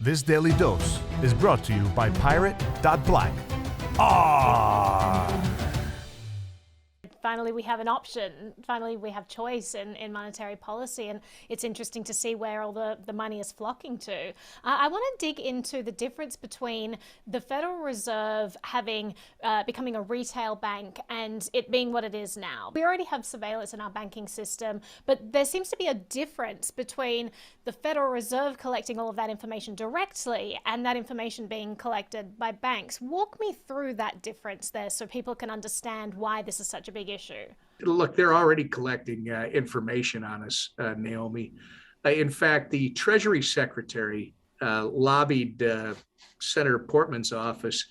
This daily dose is brought to you by Pirate.Black. ARRR! Finally, we have an option. Finally, we have choice in monetary policy, and it's interesting to see where all the money is flocking to. I want to dig into the difference between the Federal Reserve becoming a retail bank and it being what it is now. We already have surveillance in our banking system, but there seems to be a difference between the Federal Reserve collecting all of that information directly and that information being collected by banks. Walk me through that difference there so people can understand why this is such a big issue. Look, they're already collecting information on us, Naomi. In fact, the Treasury Secretary lobbied Senator Portman's office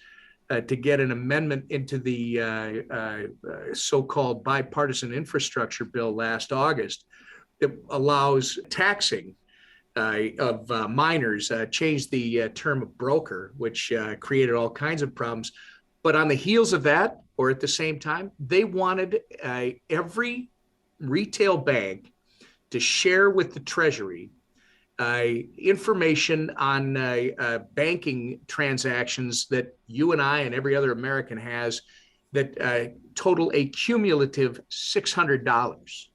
to get an amendment into the so-called bipartisan infrastructure bill last August that allows taxing of minors, changed the term of broker, which created all kinds of problems. But on the heels of that, or at the same time, they wanted every retail bank to share with the Treasury information on banking transactions that you and I and every other American has that total a cumulative $600.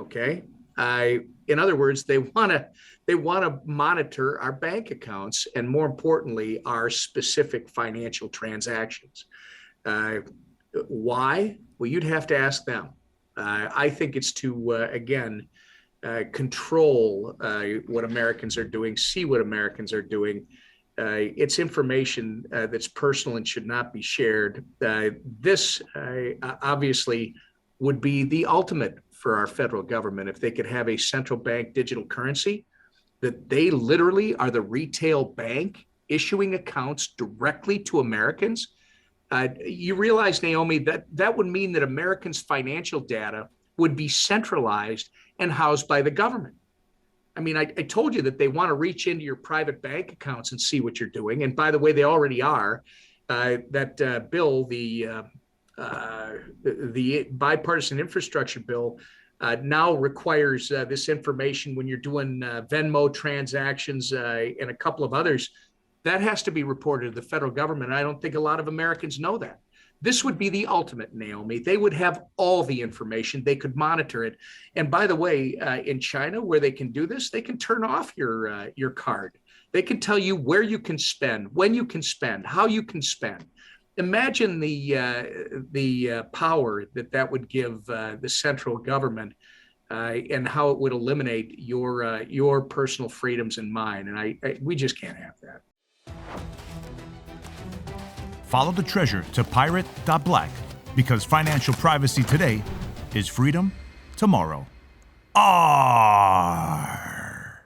Okay. In other words, they want to monitor our bank accounts and, more importantly, our specific financial transactions. Why? Well, you'd have to ask them. I think it's to, again, control what Americans are doing, see what Americans are doing. It's information that's personal and should not be shared. This obviously would be the ultimate for our federal government if they could have a central bank digital currency, that they literally are the retail bank issuing accounts directly to Americans. You realize, Naomi, that would mean that Americans' financial data would be centralized and housed by the government. I mean, I told you that they want to reach into your private bank accounts and see what you're doing. And by the way, they already are. That bill, the bipartisan infrastructure bill, now requires this information when you're doing Venmo transactions and a couple of others. That has to be reported to the federal government. I don't think a lot of Americans know that. This would be the ultimate, Naomi. They would have all the information. They could monitor it. And by the way, in China, where they can do this, they can turn off your card. They can tell you where you can spend, when you can spend, how you can spend. Imagine the power that would give the central government and how it would eliminate your personal freedoms and mine. And we just can't have that. Follow the treasure to Pirate.Black, because financial privacy today is freedom tomorrow. ARRR!